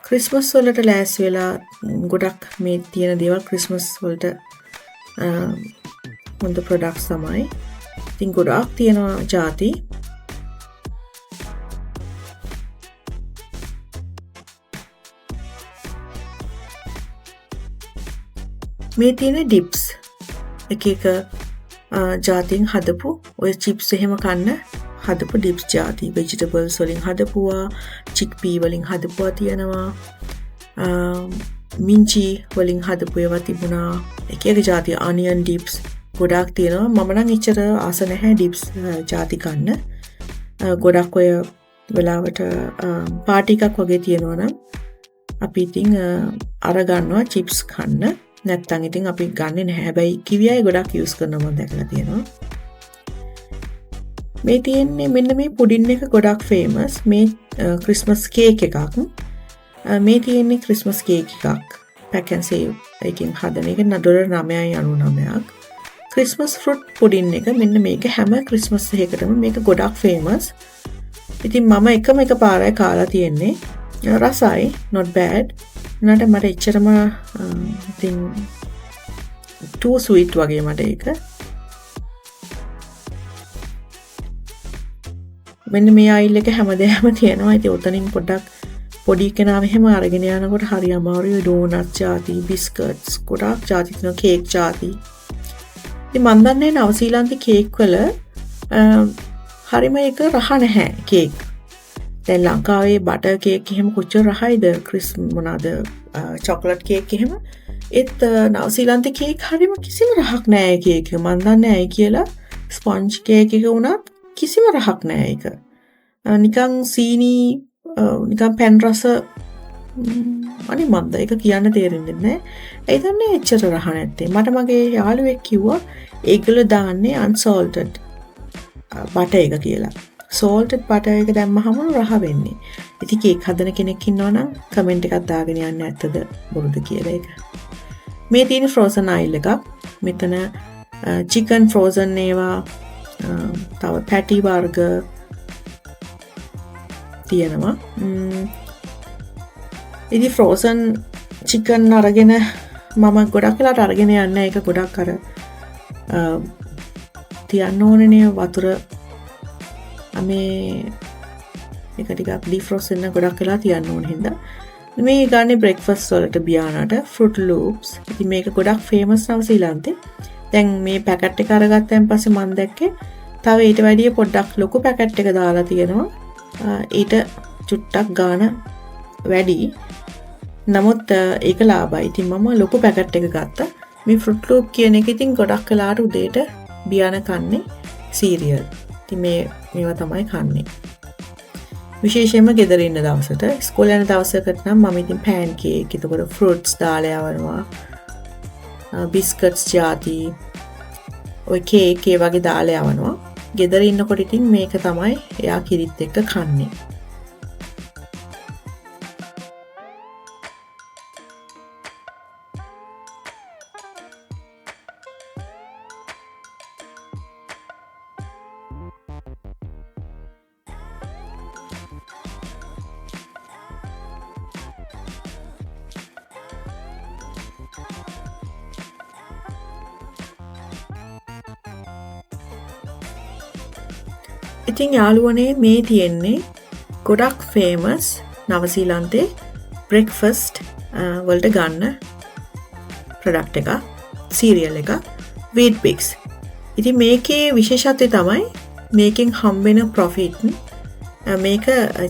Speaker 1: ක්‍රිස්මස් වලට ලෑස්ති වෙලා ගොඩක් මේ තියෙන දේවල් ක්‍රිස්මස් වලට හොඳ ප්‍රොඩක්ට්ස් තමයි. ඉතින් ගොඩක් තියෙනවා ජාති. මේ තියෙන ඩිප්ස් එක එක ජාතියෙන් හදපු ඔය චිප්ස් එහෙම කන්න හදපු ඩිප්ස් ජාති වෙජිටබල්ස් වලින් හදපුවා චික්පී වලින් හදපුවා තියෙනවා මින්චි වලින් හදපු ඒවා තිබුණා එක එක ජාති අනියන් ඩිප්ස් ගොඩක් තියෙනවා මම නම් එච්චර ආස නැහැ ඩිප්ස් ජාති කන්න ගොඩක් ඔය වෙලාවට පාටි එකක් වගේ තියෙනවා නම් අපි ඉතින් අර ගන්නවා චිප්ස් කන්න නැත්තම් ඉතින් අපි ගන්නෙ නැහැ. හැබැයි කිවි අය ගොඩක් යූස් කරනවා මම දැකලා තියෙනවා. මේ තියෙන්නේ මෙන්න මේ පුඩින් එක ගොඩක් ෆේමස්. මේ ක්‍රිස්මස් කේක් එකක්. මේ තියෙන්නේ ක්‍රිස්මස් කේක් එකක්. පැක් ඇන්ඩ් සේව් එකකින් හදන එක $9.99ක්. ක්‍රිස්මස් ෆෘට් පුඩින් එක මෙන්න මේක හැම ක්‍රිස්මස් එකකටම මේක ගොඩක් ෆේමස්. ඉතින් මම එක පාරයි කාලා තියෙන්නේ. රසයි not bad. නට මට එච්චරම ඉතින් too sweet වගේ මට ඒක. මෙන්න මේ අයිල් එක හැමදේම තියෙනවා. ඉතින් උතනින් පොඩ්ඩක් පොඩි කෙනා මෙහෙම අරගෙන යනකොට හරි අමාරුයි. ඩෝනට් ජාති, බිස්කට්ස්, ගොඩක් ජාති තියෙනවා, කේක් ජාති. ඉතින් මන් දන්නේ නවසීලන්තේ කේක් වල හරිම එක රහ නැහැ කේක්. දැන් ලංකාවේ බටර් කේක් එහෙම කොච්චර රහයිද මොනවාද චොකලට් කේක් එහෙම ඒත් නවසීලන්තේ කේක් හරිම කිසිම රහක් නැහැ කේක් එක මන් දන්නේ ඇයි කියලා ස්පොන්ජ් කේක් එක උනත් කිසිම රහක් නැහැ ඒක නිකන් සීනි නිකන් පැන් රස අනේ මන්ද ඒක කියන්න තේරෙන්නේ නැහැ ඒ දන්නේ එච්චර රහ නැත්තේ මට මගේ යාළුවෙක් කිව්වා ඒගොල්ලෝ දාන්නේ unsalted බටර් එක කියලා salted butter එක දැම්මහම රහ වෙන්නේ. ඉතින් කේක් හදන කෙනෙක් ඉන්නවා නම් කමෙන්ට් එකක් දාගෙන යන්න ඇත්තද බොරුද කියලා ඒක. මේ තියෙන frozen oil එකක්. මෙතන chicken frozen ඒවා තව patty වර්ග තියෙනවා. ඉතින් frozen chicken අරගෙන මම ගොඩක් වෙලාට අරගෙන යන්නේ ඒක ගොඩක් අර තියන්න ඕනනේ වතුර මේ එක ටිකක් ඩිෆ්‍රොස්ට් වෙන ගොඩක් වෙලා තියන්න ඕන හින්දා මේ ගන්නේ බ්‍රෙක්ෆාස්ට් වලට බියානට ෆෘට් ලූප්ස් ඉතින් මේක ගොඩක් ෆේමස් නවසීලන්තේ දැන් මේ පැකට් එක අරගත්තන් පස්සේ මම දැක්කේ තව ඊට වැඩිය පොඩ්ඩක් ලොකු පැකට් එක දාලා තියෙනවා ඊට චුට්ටක් ගාන වැඩි නමුත් ඒක ලාභයි ඉතින් මම ලොකු පැකට් එක ගත්තා මේ ෆෘට් ලූප් කියන එක ඉතින් ගොඩක් වෙලාට උදේට බියාන කන්නේ සීරියල් මේවා තමයි කන්නේ. විශේෂයෙන්ම ගෙදර ඉන්න දවසට ඉස්කෝලේ යන දවසකට නම් මම ඉතින් පෑන් කේක්, එතකොට ෆෘට්ස් දාලා යවනවා. බිස්කට්ස් ජාති, ඔය කේක් ඒ වගේ දාලා යවනවා. ගෙදර ඉන්නකොට ඉතින් මේක තමයි එයා කිරිත් එක්ක කන්නේ. ඉතින් යාළුවනේ මේ තියෙන්නේ ගොඩක් ෆේමස් නවසීලන්තේ බ්‍රෙක්ෆාස්ට් වලට ගන්න ප්‍රොඩක්ට් එක සීරියල් එක වීට් බික්ස්. ඉතින් මේකේ විශේෂත්වය තමයි මේකෙන් හම්බෙන ප්‍රොෆිට් මේක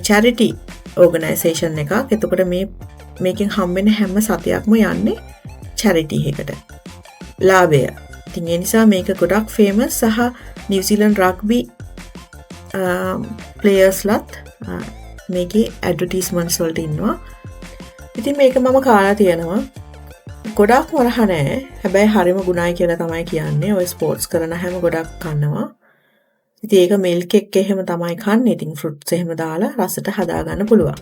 Speaker 1: චැරිටි ඕගනයිසේෂන් එකක්. එතකොට මේකෙන් හම්බෙන හැම සතයක්ම යන්නේ චැරිටි එකට ලාභය. ඉතින් ඒ නිසා මේක ගොඩක් ෆේමස් සහ නිව්සීලන්ඩ් රග්බි ප්ලේයර්ස්ලත් මේකේ ඇඩ්වර්ටයිස්මන්ට්ස් වලට ඉන්නවා. ඉතින් මේක මම කාලා තියෙනවා. ගොඩක් වරහ නෑ. හැබැයි හරිම ගුණයි කියලා තමයි කියන්නේ. ඔය ස්පෝර්ට්ස් කරන හැම ගොඩක් කන්නවා. ඉතින් ඒක මිල්ක් එක එහෙම තමයි කන්නේ. ඉතින් ෆෘට්ස් එහෙම දාලා රසට හදා ගන්න පුළුවන්.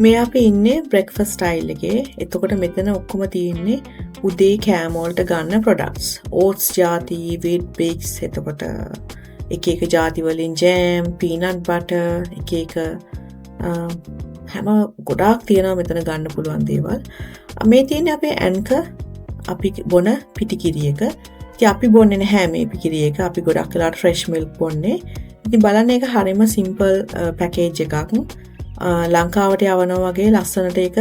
Speaker 1: මේ අපි ඉන්නේ බ්‍රෙක්ෆාස්ට් ස්ටයිල් එකේ. එතකොට මෙතන ඔක්කොම තියෙන්නේ උදේ කෑම වලට ගන්න ප්‍රොඩක්ට්ස්. ඕට්ස් ಜಾති, වීට් බික්ස්, එතකොට එක එක ಜಾති වලින් ජෑම්, පීනට් බටර්, එක එක හැම ගොඩාක් තියෙනවා මෙතන ගන්න පුළුවන් දේවල්. මේ තියෙන්නේ අපේ ඇන්කර් අපි බොන පිටිකිරි එක. ඉතින් අපි බොන්නේ නැහැ මේ පිටිකිරි එක. අපි ගොඩක් වෙලාවට ෆ්‍රෙෂ් මිල්ක් බොන්නේ. ඉතින් බලන්න ඒක හරිම සිම්පල් පැකේජ් එකක්. ලංකාවට යවනවා වගේ ලස්සනට ඒක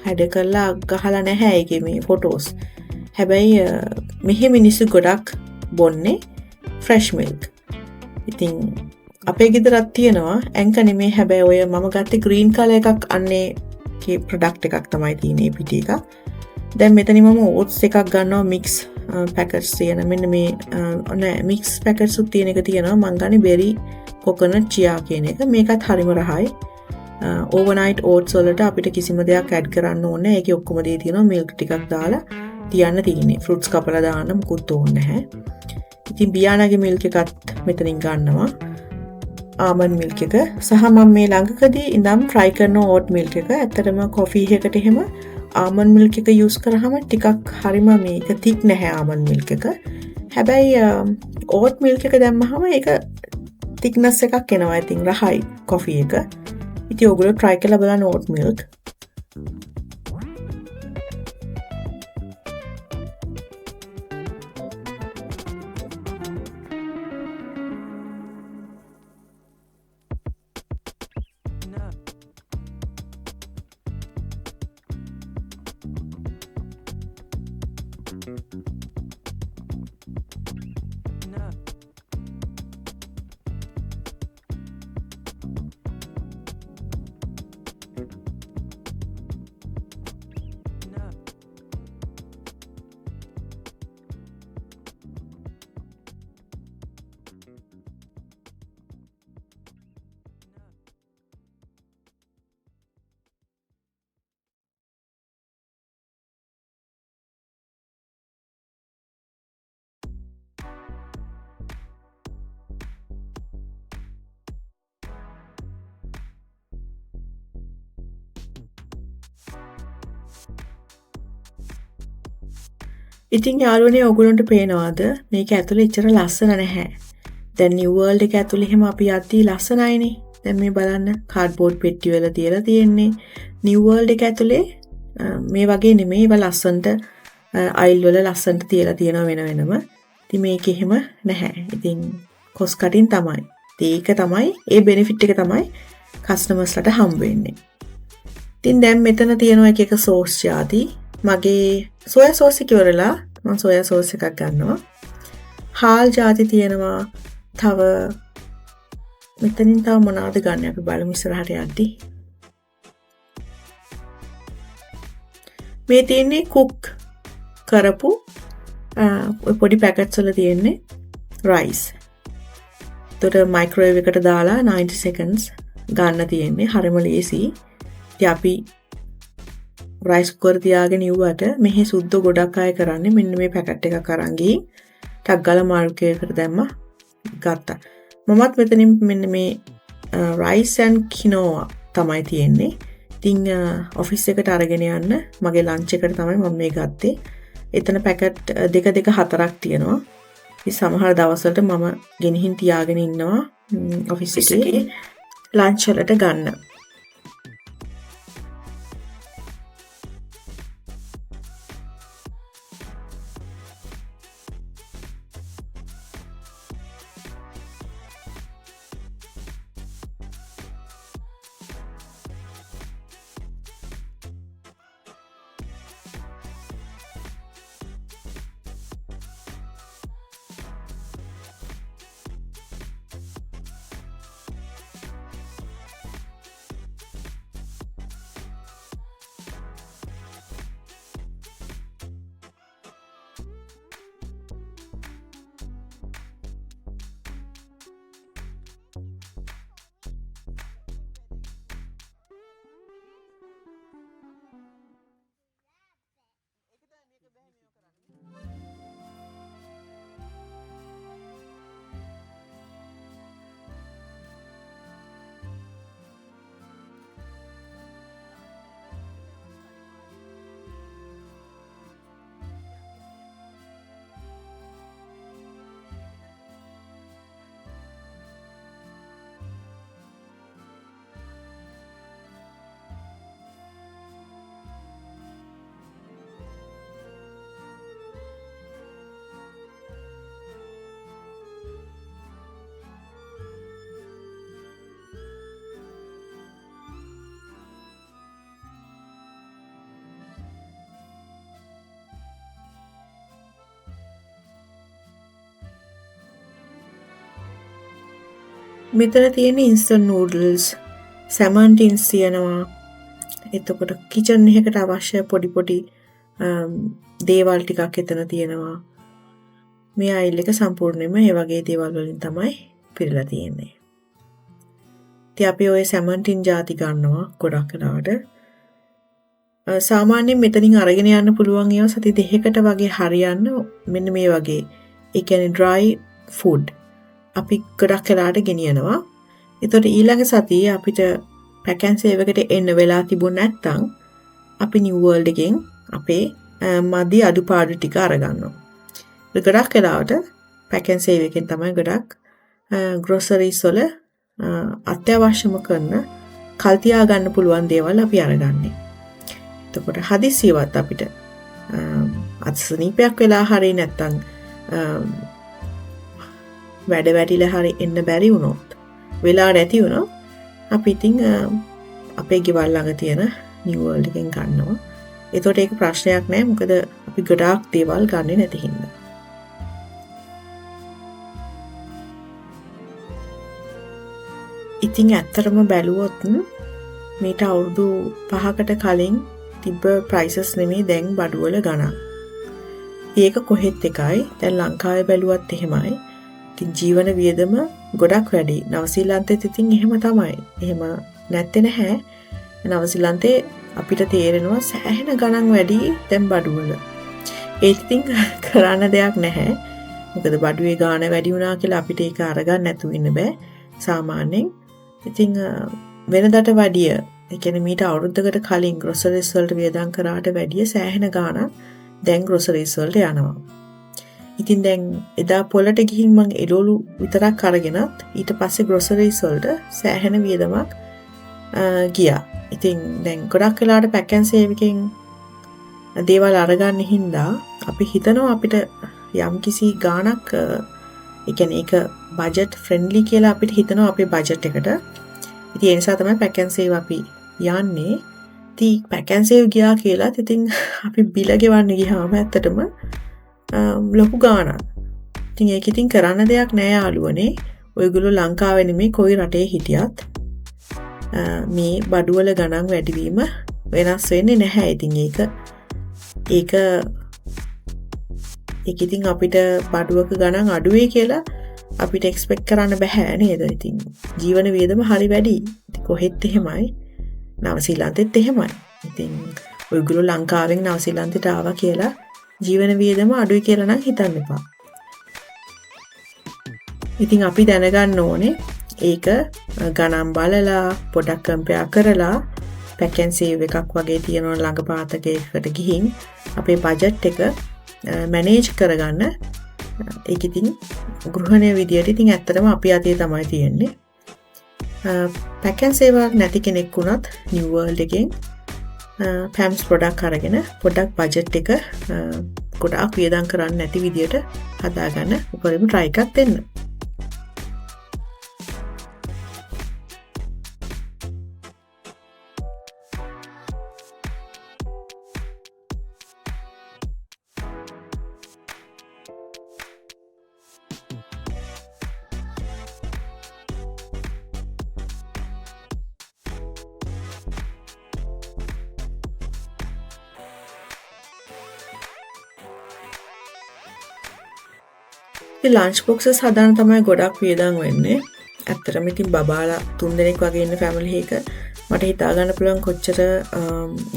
Speaker 1: හැඩ කරලා ගහලා නැහැ ඒකේ මේ ෆොටෝස්. හැබැයි මෙහෙ මිනිස්සු ගොඩක් බොන්නේ ෆ්‍රෙෂ් මිල්ක්. ඉතින් අපේ ගෙදරත් තියෙනවා ඇන්කර් නෙමේ. හැබැයි ඔය මම ගත්තේ ග්‍රීන් කලර් එකක් අන්නේ කේ ප්‍රොඩක්ට් එකක් තමයි තියෙන්නේ පිටි එකක්. දැන් මෙතනින් මම ඕට්ස් එකක් ගන්නවා මික්ස් පැකට්ස් තියෙන. මෙන්න මේ නෑ මික්ස් පැකට්ස් උත් තියෙන එක තියෙනවා. මං ගන්නේ බෙරි කොකනට් චියා කියන එක. මේකත් හරිම රහයි. ඕවර්නයිට් ඕට්ස් වලට අපිට කිසිම දෙයක් ඇඩ් කරන්න ඕනේ. ඒකේ ඔක්කොම දේ තියෙනවා. මිල්ක් ටිකක් දාලා තියන්න තියෙන්නේ. ෆෘට්ස් කපලා දාන්න මුකුත් ඕනේ නැහැ. ඉතින් බියානාගේ මිල්ක් එකත් මෙතනින් ගන්නවා. ආමන්ඩ් මිල්ක් එක සහ මම මේ ළඟකදී ඉඳන් try කරන ඕට් මිල්ක් එක. ඇත්තටම කොෆි එකකට එහෙම ආමන්ඩ් මිල්ක් එක යූස් කරාම ටිකක් හරිම මේක thick නැහැ ආමන්ඩ් මිල්ක් එක. හැබැයි ඕට් මිල්ක් එක දැම්මහම ඒක thickness එකක් එනවා. ඉතින් රහයි කොෆි එක. ඉතින් ඔයගොල්ලෝ try කරලා බලන්න ඕට් මිල්ක්. ඉතින් යාළුවනේ ඔයගොල්ලන්ට පේනවාද මේක ඇතුලේ එච්චර ලස්සන නැහැ. දැන් නිව් වර්ල්ඩ් එක ඇතුලේ එහෙම අපි යද්දී ලස්සනයිනේ. දැන් මේ බලන්න කාඩ්බෝඩ් පෙට්ටි වල තියලා තියෙන්නේ. නිව් වර්ල්ඩ් එක ඇතුලේ මේ වගේ නෙමෙයි. ඒවා ලස්සනට අයිල් වල ලස්සනට තියලා තියෙනවා වෙන වෙනම. ඉතින් මේක එහෙම නැහැ. ඉතින් කොස් කටින් තමයි. ඒක තමයි ඒ බෙනිෆිට් එක තමයි කස්ටමර්ස්ලට හම්බ වෙන්නේ. ඉතින් දැන් මෙතන තියෙනවා එක එක සෝස් ಜಾති. මගේ සෝයා සෝස් එක ඉවරලා මම සෝයා සෝස් එකක් ගන්නවා. හාල් ಜಾති තියෙනවා. තව මෙතනින් තව මොනවද ගන්න අපි බලමු ඉස්සරහට යද්දී. මේ තියෙන්නේ කුක් කරපු පොඩි පැකට්ස් වල තියෙන්නේ රයිස්. ඒතර මයික්‍රෝවේව් එකට දාලා 90 seconds ගන්න තියෙන්නේ. හරිම ලේසි. ඉතින් අපි රයිස් කුකර් තියාගෙන ඉවුවට මෙහි සුද්ධ ගොඩක් අය කරන්නේ මෙන්න මේ පැකට් එකක් අරන් ගිහින් ටක් ගාලා මාර්කේට් දැම්මා ගත්තා. මමත් මෙතනින් මෙන්න මේ රයිස් ඇන්ඩ් කිනෝවා තමයි තියෙන්නේ. ඉතින් ඔෆිස් එකට අරගෙන යන්න මගේ ලන්ච් එකට තමයි මම මේ ගත්තේ. එතන පැකට් දෙක හතරක් තියෙනවා. ඉතින් සමහර දවස්වලට මම ගෙනihin තියාගෙන ඉන්නවා ඔෆිස් එකේ ලන්ච් වලට ගන්න. මෙතන තියෙන ඉන්ස්ටන්ට් නූඩල්ස්, සැමන් ටින්ස් තියෙනවා. එතකොට කිචන් එකකට අවශ්‍ය පොඩි පොඩි දේවල් ටිකක් එතන තියෙනවා. මේ අයිල් එක සම්පූර්ණයෙන්ම ඒ වගේ දේවල් වලින් තමයි පිරලා තියෙන්නේ. ඉතින් අපි ওই සැමන් ටින් ಜಾති ගන්නවා ගොඩක් වෙලාවට. සාමාන්‍යයෙන් මෙතනින් අරගෙන යන්න පුළුවන් ඒවා සති 2කට වගේ හරියන්න මෙන්න මේ වගේ. ඒ කියන්නේ dry food අපි ගොඩක් වෙලාවට ගෙනියනවා. ඒතකොට ඊළඟ සතියේ අපිට pack and save එකට එන්න වෙලා තිබුණ නැත්නම් අපි New World එකෙන් අපේ මදි අඩුපාඩු ටික අරගන්නවා. ගොඩක් වෙලාවට pack and save එකෙන් තමයි ගොඩක් groceries වල අත්‍යවශ්‍යම කරන කල් තියා ගන්න පුළුවන් දේවල් අපි අරගන්නේ. එතකොට හදිසියවත් අපිට අත්සනීපයක් වෙලා හරිය නැත්තම් වැඩ වැඩිලා හරි එන්න බැරි වුණොත් වෙලා නැති වුණොත් අපි ඉතින් අපේ ගෙවල් ළඟ තියෙන New World එකෙන් ගන්නවා. ඒතකොට ඒක ප්‍රශ්නයක් නෑ මොකද අපි ගොඩාක් දේවල් ගන්නෙ නැති හින්දා. ඉතින් ඇත්තටම බැලුවොත් මේට අවුරුදු 5කට කලින් තිබ්බ ප්‍රයිසස් නෙමෙයි දැන් බඩුවල ගණන්. ඒක කොහෙත් එකයි. දැන් ලංකාවේ බැලුවත් එහෙමයි. ඉතින් ජීවන වියදම ගොඩක් වැඩි. නවසීලන්තෙත් ඉතින් එහෙම තමයි. එහෙම නැත්තේ නැහැ. නවසීලන්තේ අපිට තේරෙනවා සෑහෙන ගණන් වැඩි දැන් බඩුවල. ඒක ඉතින් කරන්න දෙයක් නැහැ. මොකද බඩුවේ ගාණ වැඩි වුණා කියලා අපිට ඒක අරගන්න නැතුව ඉන්න බෑ. සාමාන්‍යයෙන් ඉතින් වෙනදට වැඩිය ඒ කියන්නේ මීට අවුරුද්දකට කලින් groceries වලට වියදම් කරාට වැඩිය සෑහෙන ගාණක් දැන් groceries වලට යනවා. ඉතින් දැන් එදා පොළට ගිහින් මම එළවලු විතරක් අරගෙනත් ඊට පස්සේ groceries වලට සෑහෙන වියදමක් ගියා. ඉතින් දැන් ගොඩක් වෙලාවට pack and save එකෙන් දේවල් අරගන්න හින්දා අපි හිතනවා අපිට යම්කිසි ගාණක් ඒ කියන්නේ ඒක බජට් ෆ්‍රෙන්ඩ්ලි කියලා අපිට හිතනවා අපේ බජට් එකට. ඉතින් ඒ නිසා තමයි pack and save අපි යන්නේ. ඉතින් pack and save ගියා කියලා ඉතින් අපි බිල ගෙවන්න ගියාම ඇත්තටම ලොකු ගාණක්. ඉතින් ඒක ඉතින් කරන්න දෙයක් නෑ යාළුවනේ. ඔයගොල්ලෝ ලංකාවේ නෙමෙයි කොයි රටේ හිටියත් මේ බඩුවල ගණන් වැඩිවීම වෙනස් වෙන්නේ නැහැ. ඉතින් ඒක ඉතින් අපිට බඩුවක ගණන් අඩුවේ කියලා අපිට එක්ස්පෙක්ට් කරන්න බෑ නේද? ඉතින් ජීවන වියදම හරි වැඩි. ඉතින් කොහෙත් එහෙමයි. නවසීලන්තෙත් එහෙමයි. ඉතින් ඔයගොල්ලෝ ලංකාවෙන් නවසීලන්තෙට ආවා කියලා ජීවන වියදම අඩුයි කියලා නම් හිතන්න එපා. ඉතින් අපි දැනගන්න ඕනේ ඒක ගණන් බලලා පොඩක් කම්පෙයාර් කරලා pack and save එකක් වගේ තියෙන ළඟ පාතකයකට ගිහින් අපේ බජට් එක මැනේජ් කරගන්න. ඒක ඉතින් ගෘහණය විදියට ඉතින් ඇත්තටම අපි අතේ තමයි තියෙන්නේ. pack and save එකක් නැති කෙනෙක් වුණත් New World එකෙන් PAMS product අරගෙන පොඩක් බජට් එක ගොඩාක් වියදම් කරන්නේ නැති විදියට හදාගන්න උපරිම try එකක් දෙන්න. ලන්ච් බොක්සස් හදාන්න තමයි ගොඩක් වියදම් වෙන්නේ. ඇත්තටම ඉතින් බබාලා 3 දෙනෙක් වගේ ඉන්න ෆැමිලි එකක මට හිතා ගන්න පුළුවන් කොච්චර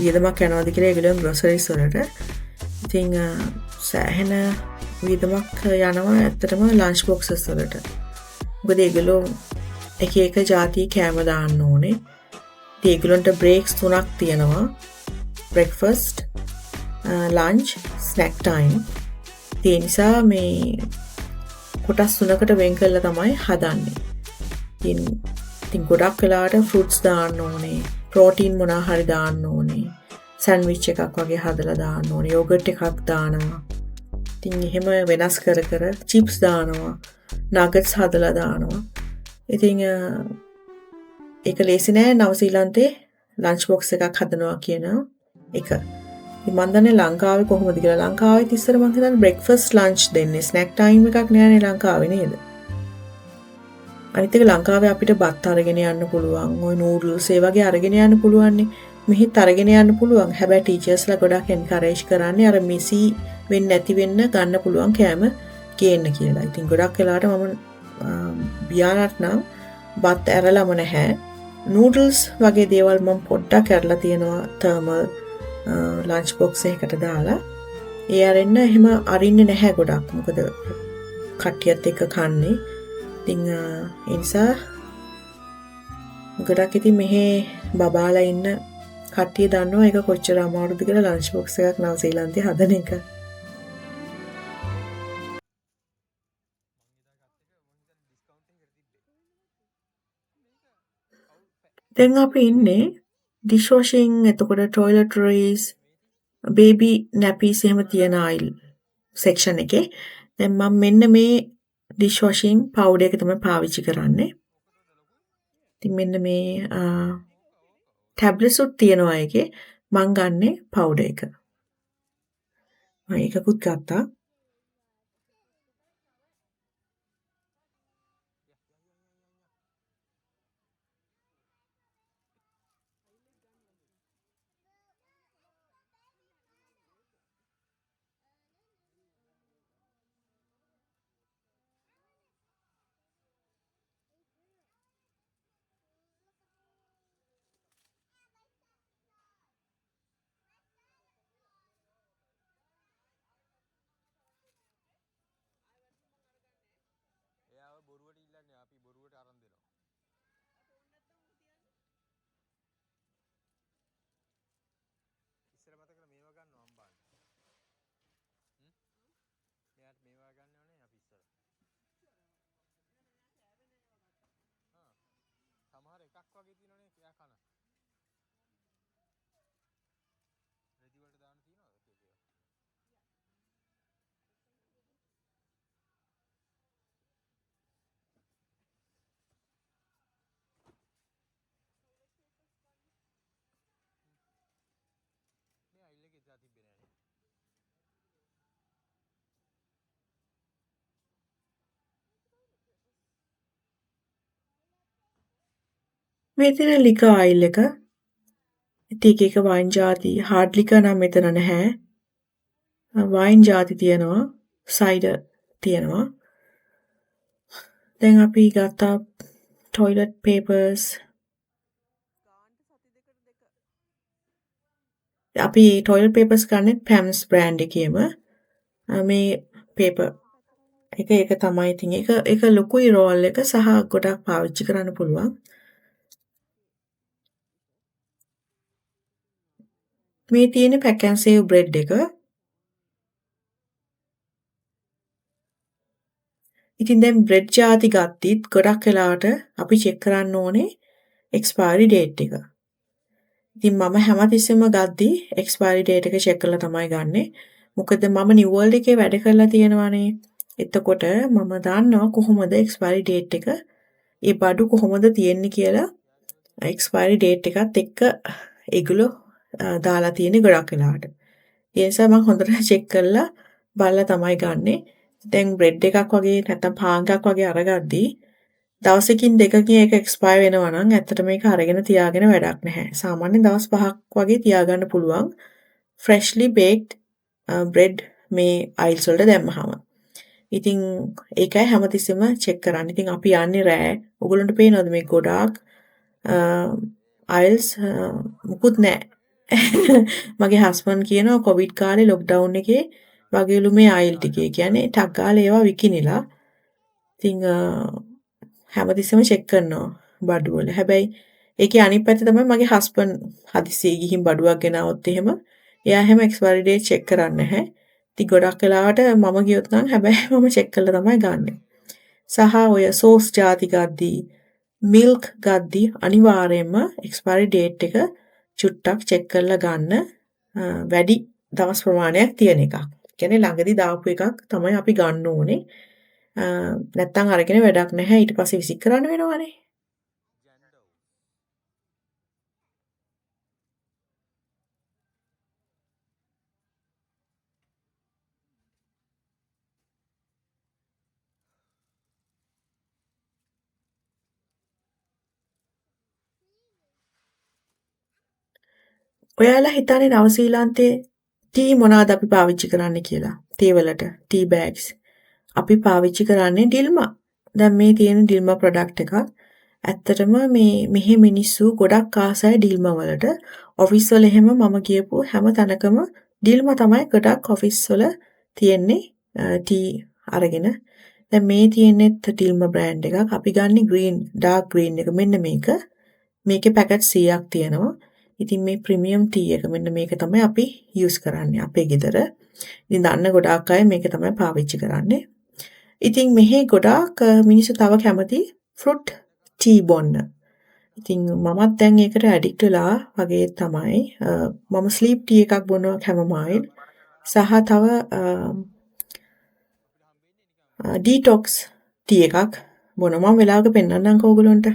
Speaker 1: වියදමක් යනවද කියලා ඒගොල්ලෝ ග්‍රොසරිස් වලට. ඉතින් සෑහෙන වියදමක් යනවා ඇත්තටම ලන්ච් බොක්සස් වලට. මොකද ඒගොල්ලෝ එක එක જાති කෑම දාන්න ඕනේ. ඉතින් ඒගොල්ලන්ට බ්‍රේක්ස් 3ක් තියෙනවා. breakfast, lunch, snack time. ඒ නිසා මේ කොටස් 3කට වෙන් කරලා තමයි හදන්නේ. ඉතින් ගොඩක් වෙලාවට ෆෘට්ස් දාන්න ඕනේ, ප්‍රෝටීන් මොනවා හරි දාන්න ඕනේ, සෑන්ඩ්විච් එකක් වගේ හදලා දාන්න ඕනේ, යෝගට් එකක් දානවා. ඉතින් එහෙම වෙනස් කර කර චිප්ස් දානවා, නගට්ස් හදලා දානවා. ඉතින් ඒක ලේසි නෑ නවසීලන්තේ ලන්ච් බොක්ස් එකක් හදනවා කියන එක. මම දන්නේ ලංකාවේ කොහොමද කියලා. ලංකාවේ ඉස්සර මම හිතන්නේ බ්‍රෙක්ෆාස්ට් ලන්ච් දෙන්නේ ස්නැක් ටයිම් එකක් නෑනේ ලංකාවේ නේද? අනිත් එක ලංකාවේ අපිට බත් අරගෙන යන්න පුළුවන්. ওই නූඩල්ස් ඒ වගේ අරගෙන යන්න පුළුවන්නේ. මෙහෙත් අරගෙන යන්න පුළුවන්. හැබැයි ටීචර්ස්ලා ගොඩක් එන්කරේජ් කරන්නේ අර මිසි වෙන්නේ නැති වෙන්න ගන්න පුළුවන් කෑම ගේන්න කියලා. ඉතින් ගොඩක් වෙලාවට මම බියානට නම් බත් ඇරලම නැහැ. නූඩල්ස් වගේ දේවල් මම පොඩ්ඩක් ඇරලා තියෙනවා තර්මල් ලන්ච් බොක්ස් එකකට දාලා. ඒ අරෙන්න එහෙම අරින්නේ නැහැ ගොඩක්. මොකද කට්ටියත් එක්ක කන්නේ. ඉතින් ඒ නිසා ගොඩක් ඉතින් මෙහෙ බබාලා ඉන්න කට්ටිය දන්නවා ඒක කොච්චර අමාරුද කියලා ලන්ච් බොක්ස් එකක් නවසීලන්තේ හදන එක. දැන් අපි ඉන්නේ ඩිෂ් වොෂින් එතකොට ටොයිලටරීස් බේබි නැපීස් එහෙම තියෙන අයිල් සෙක්ෂන් එකේ. දැන් මම මෙන්න මේ ඩිෂ් වොෂින් පවුඩර් එක තමයි පාවිච්චි කරන්නේ. ඉතින් මෙන්න මේ ටැබ්ලට්ස් උත් තියෙනවා ඒකේ. මං ගන්නෙ පවුඩර් එක. මම ඒකකුත් ගත්තා. මේ තියෙන ලිකර් අයිල් එක. ඉතින් එක වයින් ජාති හાર્ඩ් ලිකර් නම් මෙතන නැහැ. වයින් ජාති තියෙනවා. සයිඩර් තියෙනවා. දැන් අපි ගත්තා ටොයිලට් පේපර්ස්. අපි ටොයිලට් පේපර්ස් ගන්නෙ පැම්ස් බ්‍රෑන්ඩ් එකේම. මේ පේපර් එක තමයි ඉතින් ඒක ලොකුයි රෝල් එක සහ ගොඩක් පාවිච්චි කරන්න පුළුවන්. මේ තියෙන පැක් ඇන්ඩ් සේව් බ්‍රෙඩ් එක. ඉතින් දැන් බ්‍රෙඩ් ජාති ගත්තිත් ගොඩක් වෙලාවට අපි චෙක් කරන්න ඕනේ එක්ස්පයරි ඩේට් එක. ඉතින් මම හැමතිස්සෙම ගද්දි එක්ස්පයරි ඩේට් එක චෙක් කරලා තමයි ගන්නෙ. මොකද මම නිව් වර්ල්ඩ් එකේ වැඩ කරලා තියෙනවානේ. එතකොට මම දන්නවා කොහොමද එක්ස්පයරි ඩේට් එක ඒ බඩු කොහොමද තියෙන්නේ කියලා එක්ස්පයරි ඩේට් එකත් එක්ක ඒගොල්ලෝ දාලා තියෙන්නේ ගොඩක් වෙලාවට. ඒ නිසා මම හොඳට චෙක් කරලා බලලා තමයි ගන්නෙ. දැන් බ්‍රෙඩ් එකක් වගේ නැත්නම් පාන් එකක් වගේ අරගද්දී දවසකින් දෙකකින් ඒක එක්ස්පයර් වෙනවා නම් ඇත්තට මේක අරගෙන තියාගෙන වැඩක් නැහැ. සාමාන්‍යයෙන් දවස් 5ක් වගේ තියාගන්න පුළුවන්. freshly baked bread මේ අයිල්ස් වලට දැම්මහම. ඉතින් ඒකයි හැමතිස්සෙම චෙක් කරන්න. ඉතින් අපි යන්නේ රෑ. ඔයගොල්ලන්ට පේනවද මේ ගොඩාක් අයිල්ස් මුකුත් නැහැ. මගේ හස්බන්ඩ් කියනවා කොවිඩ් කාලේ ලොක්ඩවුන් එකේ වගේලු මේ අයිල් ටිකේ කියන්නේ ටක් ගාලා ඒවා විකිනිලා. ඉතින් හැමතිස්සෙම චෙක් කරනවා බඩු වල. හැබැයි ඒකේ අනිත් පැත්ත තමයි මගේ හස්බන්ඩ් හදිස්සියේ ගිහින් බඩුවක් ගෙනාවොත් එහෙම එයා හැම එක්ස්පයරි ඩේට් චෙක් කරන්නේ නැහැ. ඉතින් ගොඩක් වෙලාවට මම ගියොත් නම් හැබැයි මම චෙක් කරලා තමයි ගන්නෙ. සහ ඔය සෝස් ජාති ගද්දී මිල්ක් ගද්දී අනිවාර්යයෙන්ම එක්ස්පයරි ඩේට් එක චුට්ටක් චෙක් කරලා ගන්න වැඩි දවස් ප්‍රමාණයක් තියෙන එකක්. කියන්නේ ළඟදී දාපු එකක් තමයි අපි ගන්න ඕනේ. නැත්තම් අරගෙන වැඩක් නැහැ ඊට පස්සේ විසික් කරන්න වෙනවනේ. ඔයාලා හිතන්නේ නවසීලන්තේ ටී මොනවද අපි පාවිච්චි කරන්නේ කියලා? තේ වලට ටී බෑග්ස්. අපි පාවිච්චි කරන්නේ ඩිල්මා. දැන් මේ තියෙන ඩිල්මා ප්‍රොඩක්ට් එකක්. ඇත්තටම මෙහි මිනිස්සු ගොඩක් ආසයි ඩිල්මා වලට. ඔෆිස් වල එහෙම මම ගියපු හැම තැනකම ඩිල්මා තමයි ගොඩක් ඔෆිස් වල තියෙන්නේ ටී අරගෙන. දැන් මේ තියෙන්නේ ඩිල්මා බ්‍රෑන්ඩ් එකක්. අපි ගන්නේ green dark green එක. මෙන්න මේක. මේකේ පැකට් 100ක් තියෙනවා. ඉතින් මේ ප්‍රීමියම් ටී එක මෙන්න මේක තමයි අපි යූස් කරන්නේ අපේ ගෙදර. ඉතින් දන්න ගොඩාක් අය මේක තමයි පාවිච්චි කරන්නේ. ඉතින් මෙහි ගොඩාක් මිනිස්සු තව කැමති ෆෘට් ටී බොන්න. ඉතින් මමත් දැන් ඒකට ඇඩික්ට් වෙලා වගේ තමයි. මම ස්ලීප් ටී එකක් බොනවා කැමමයිල් සහ තව ඩීටොක්ස් ටී එකක් බොනවා. මම වෙලාවක පෙන්නන්නම් ඕගොල්ලන්ට.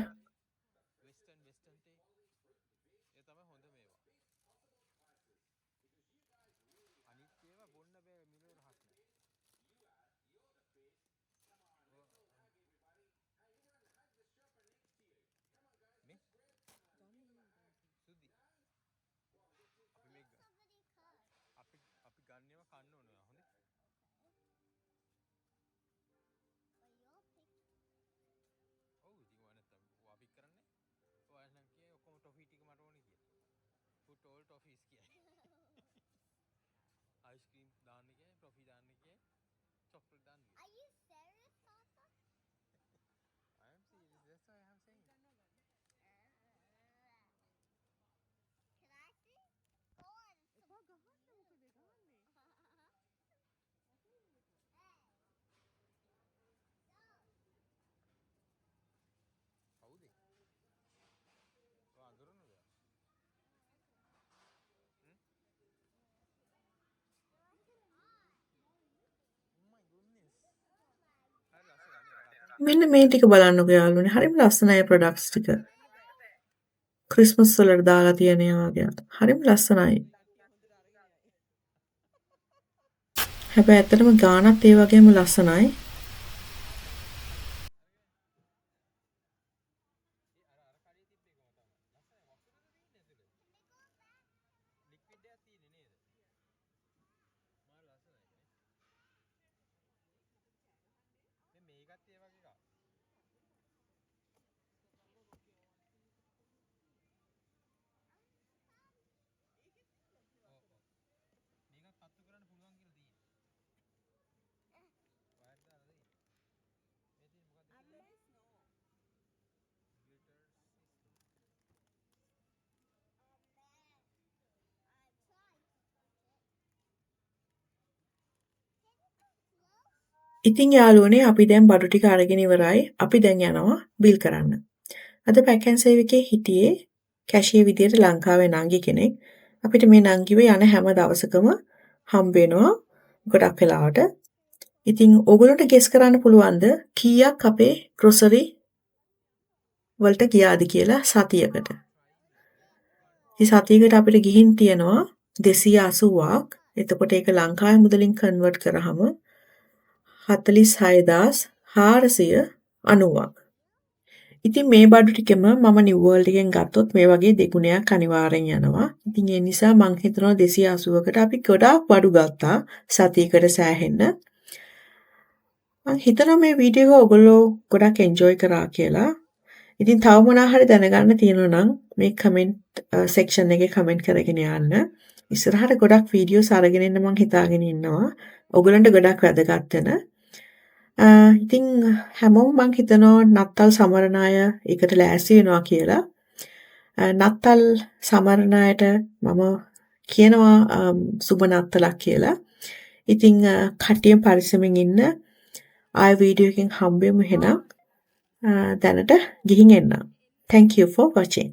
Speaker 1: මෙන්න මේ ටික බලන්නකෝ යාළුවනේ. හරිම ලස්සනයි ප්‍රොඩක්ට්ස් ටික. ක්‍රිස්මස් වලට දාලා තියෙන ඒවා වගේ. හරිම ලස්සනයි. හැබැයි ඇත්තටම ගානත් ඒ වගේම ලස්සනයි. ඉතින් යාළුවනේ අපි දැන් බඩු ටික අරගෙන ඉවරයි. අපි දැන් යනවා බිල් කරන්න. අද පැක් ඇන්ඩ් සේව් එකේ හිටියේ කැෂියර් විදියට ලංකාවේ නංගි කෙනෙක්. අපිට මේ නංගිව යන හැම දවසකම හම්බ වෙනවා ගොඩක් වෙලාවට. ඉතින් ඕගොල්ලන්ට ගෙස් කරන්න පුළුවන්ද කීයක් අපේ ග්‍රොසරි වලට ගියාද කියලා සතියකට. ඉතින් සතියකට අපිට ගිහින් තියෙනවා 280ක්. එතකොට ඒක ලංකාවේ මුදලින් කන්වර්ට් කරාම 46490ක්. ඉතින් මේ බඩු ටිකම මම නිව් වර්ල්ඩ් එකෙන් ගත්තොත් මේ වගේ දෙගුණයක් අනිවාර්යෙන් යනවා. ඉතින් ඒ නිසා මං හිතනවා 280කට අපි ගොඩාක් බඩු ගත්තා සතියකට සෑහෙන්න. මං හිතනවා මේ වීඩියෝ එක ඔයගොල්ලෝ ගොඩක් එන්ජොයි කරා කියලා. ඉතින් තව මොනවා හරි දැනගන්න තියෙනවා නම් මේ කමෙන්ට් සෙක්ෂන් එකේ කමෙන්ට් කරගෙන යන්න. ඉස්සරහට ගොඩක් වීඩියෝස් අරගෙන එන්න මං හිතාගෙන ඉන්නවා. ඔයගොල්ලන්ට ගොඩක් වැදගත් වෙන. ඉතින් හැමෝම මං හිතනවා නත්තල් සමරන අය ඒකට ලෑස්ති වෙනවා කියලා. නත්තල් සමරන අයට මම කියනවා සුබ නත්තලක් කියලා. ඉතින් කට්ටියම පරිස්සමෙන් ඉන්න. ආය වීඩියෝ එකකින් හම්බෙමු එහෙනම්. දැනට ගිහින් එන්න. Thank you for watching.